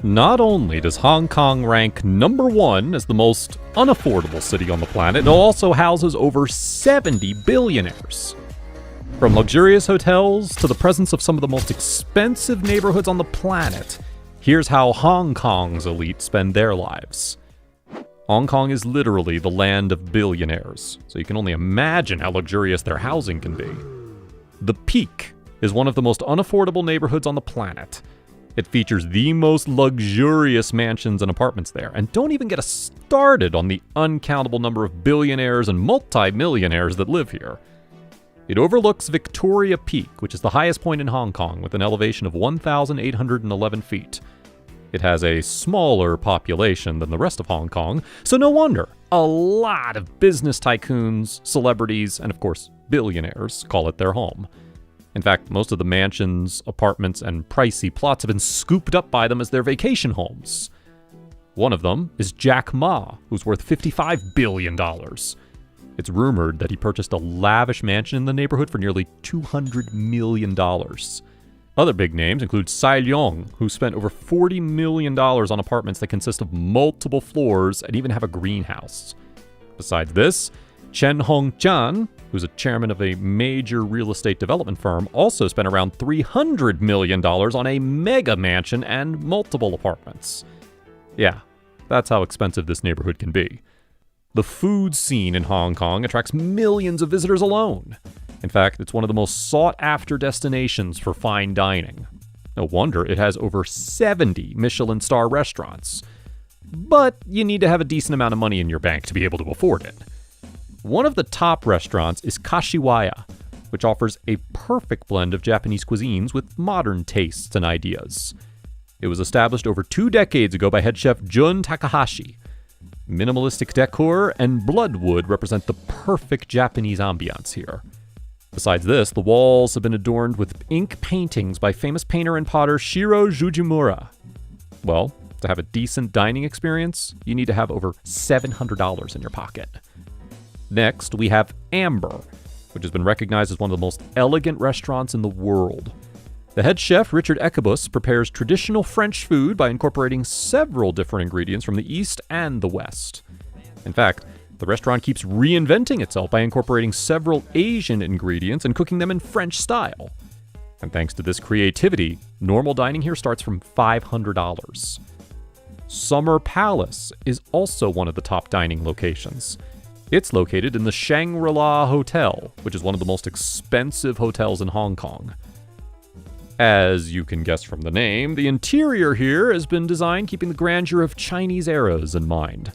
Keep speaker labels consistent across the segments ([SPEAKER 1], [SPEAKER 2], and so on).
[SPEAKER 1] Not only does Hong Kong rank number 1 as the most unaffordable city on the planet, it also houses over 70 billionaires. From luxurious hotels to the presence of some of the most expensive neighborhoods on the planet, here's how Hong Kong's elite spend their lives. Hong Kong is literally the land of billionaires, so you can only imagine how luxurious their housing can be. The Peak is one of the most unaffordable neighborhoods on the planet. It features the most luxurious mansions and apartments there, and don't even get us started on the uncountable number of billionaires and multi-millionaires that live here. It overlooks Victoria Peak, which is the highest point in Hong Kong with an elevation of 1,811 feet. It has a smaller population than the rest of Hong Kong, so no wonder a lot of business tycoons, celebrities, and of course billionaires call it their home. In fact, most of the mansions, apartments, and pricey plots have been scooped up by them as their vacation homes. One of them is Jack Ma, who's worth $55 billion. It's rumored that he purchased a lavish mansion in the neighborhood for nearly $200 million. Other big names include Tsai Leong, who spent over $40 million on apartments that consist of multiple floors and even have a greenhouse. Besides this, Chen Hongjian, who's a chairman of a major real estate development firm, also spent around $300 million on a mega mansion and multiple apartments. Yeah, that's how expensive this neighborhood can be. The food scene in Hong Kong attracts millions of visitors alone. In fact, it's one of the most sought-after destinations for fine dining. No wonder it has over 70 Michelin star restaurants. But you need to have a decent amount of money in your bank to be able to afford it. One of the top restaurants is Kashiwaya, which offers a perfect blend of Japanese cuisines with modern tastes and ideas. It was established over 2 decades ago by head chef Jun Takahashi. Minimalistic decor and bloodwood represent the perfect Japanese ambiance here. Besides this, the walls have been adorned with ink paintings by famous painter and potter Shiro Jujimura. Well, to have a decent dining experience, you need to have over $700 in your pocket. Next, we have Amber, which has been recognized as one of the most elegant restaurants in the world. The head chef, Richard Ekebus, prepares traditional French food by incorporating several different ingredients from the East and the West. In fact, the restaurant keeps reinventing itself by incorporating several Asian ingredients and cooking them in French style. And thanks to this creativity, normal dining here starts from $500. Summer Palace is also one of the top dining locations. It's located in the Shangri-La Hotel, which is one of the most expensive hotels in Hong Kong. As you can guess from the name, the interior here has been designed keeping the grandeur of Chinese eras in mind.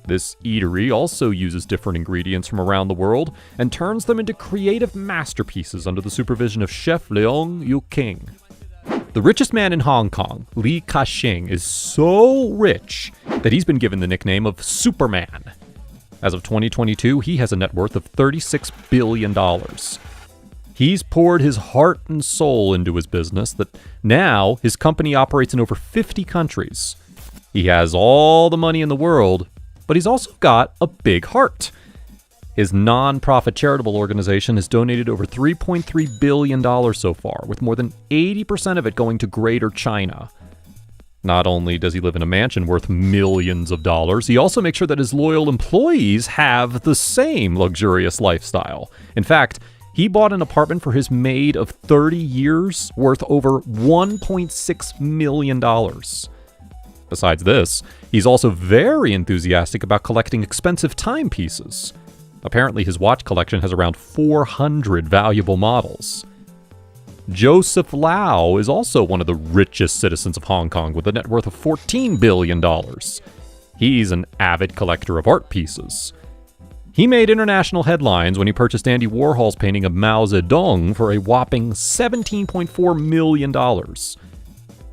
[SPEAKER 1] This eatery also uses different ingredients from around the world and turns them into creative masterpieces under the supervision of Chef Leong Yu-king. The richest man in Hong Kong, Li Ka-shing, is so rich that he's been given the nickname of Superman. As of 2022, he has a net worth of $36 billion. He's poured his heart and soul into his business that now his company operates in over 50 countries. He has all the money in the world, but he's also got a big heart. His non-profit charitable organization has donated over $3.3 billion so far, with more than 80% of it going to Greater China. Not only does he live in a mansion worth millions of dollars, he also makes sure that his loyal employees have the same luxurious lifestyle. In fact, he bought an apartment for his maid of 30 years worth over $1.6 million. Besides this, he's also very enthusiastic about collecting expensive timepieces. Apparently, his watch collection has around 400 valuable models. Joseph Lau is also one of the richest citizens of Hong Kong with a net worth of $14 billion. He's an avid collector of art pieces. He made international headlines when he purchased Andy Warhol's painting of Mao Zedong for a whopping $17.4 million.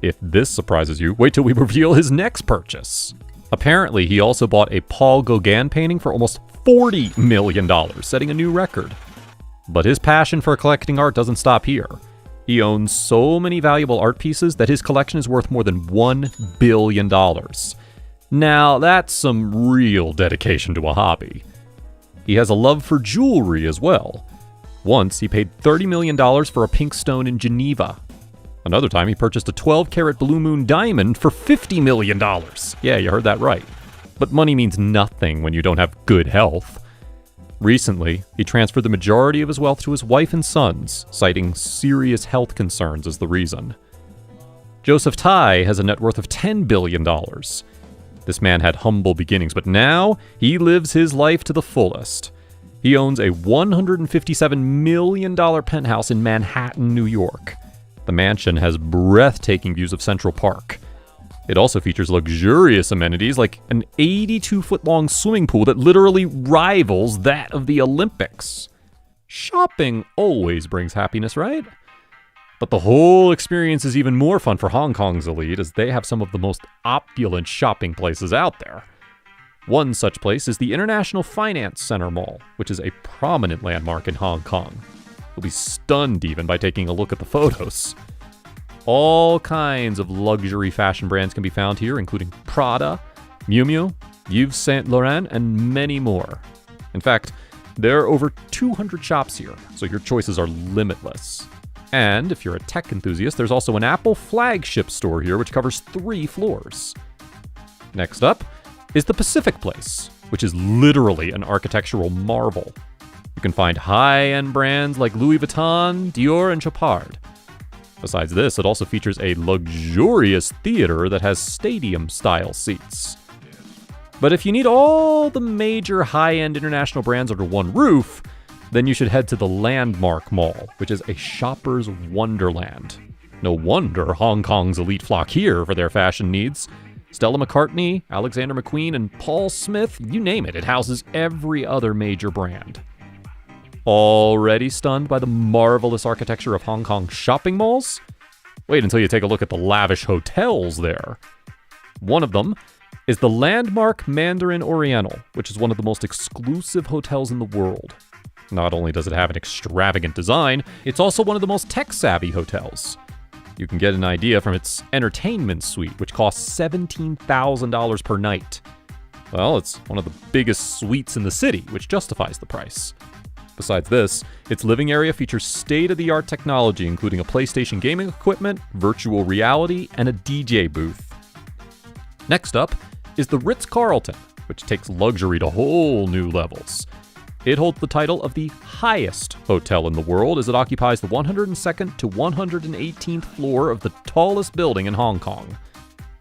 [SPEAKER 1] If this surprises you, wait till we reveal his next purchase. Apparently, he also bought a Paul Gauguin painting for almost $40 million, setting a new record. But his passion for collecting art doesn't stop here. He owns so many valuable art pieces that his collection is worth more than $1 billion. Now, that's some real dedication to a hobby. He has a love for jewelry as well. Once, he paid $30 million for a pink stone in Geneva. Another time, he purchased a 12-carat Blue Moon diamond for $50 million. Yeah, you heard that right. But money means nothing when you don't have good health. Recently, he transferred the majority of his wealth to his wife and sons, citing serious health concerns as the reason. Joseph Tai has a net worth of $10 billion. This man had humble beginnings, but now he lives his life to the fullest. He owns a $157 million penthouse in Manhattan, New York. The mansion has breathtaking views of Central Park. It also features luxurious amenities like an 82-foot-long swimming pool that literally rivals that of the Olympics. Shopping always brings happiness, right? But the whole experience is even more fun for Hong Kong's elite, as they have some of the most opulent shopping places out there. One such place is the International Finance Center Mall, which is a prominent landmark in Hong Kong. You'll be stunned even by taking a look at the photos. All kinds of luxury fashion brands can be found here, including Prada, Miu Miu, Yves Saint Laurent, and many more. In fact, there are over 200 shops here, so your choices are limitless. And if you're a tech enthusiast, there's also an Apple flagship store here, which covers 3 floors. Next up is the Pacific Place, which is literally an architectural marvel. You can find high-end brands like Louis Vuitton, Dior, and Chopard. Besides this, it also features a luxurious theater that has stadium-style seats. But if you need all the major high-end international brands under one roof, then you should head to the Landmark Mall, which is a shopper's wonderland. No wonder Hong Kong's elite flock here for their fashion needs. Stella McCartney, Alexander McQueen, and Paul Smith, you name it, it houses every other major brand. Already stunned by the marvelous architecture of Hong Kong shopping malls? Wait until you take a look at the lavish hotels there. One of them is the landmark Mandarin Oriental, which is one of the most exclusive hotels in the world. Not only does it have an extravagant design, it's also one of the most tech-savvy hotels. You can get an idea from its entertainment suite, which costs $17,000 per night. Well, it's one of the biggest suites in the city, which justifies the price. Besides this, its living area features state-of-the-art technology, including a PlayStation gaming equipment, virtual reality, and a DJ booth. Next up is the Ritz-Carlton, which takes luxury to whole new levels. It holds the title of the highest hotel in the world, as it occupies the 102nd to 118th floor of the tallest building in Hong Kong.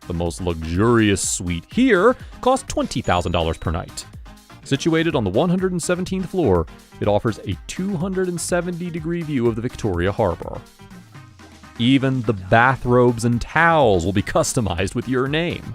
[SPEAKER 1] The most luxurious suite here costs $20,000 per night. Situated on the 117th floor, it offers a 270-degree view of the Victoria Harbour. Even the bathrobes and towels will be customized with your name.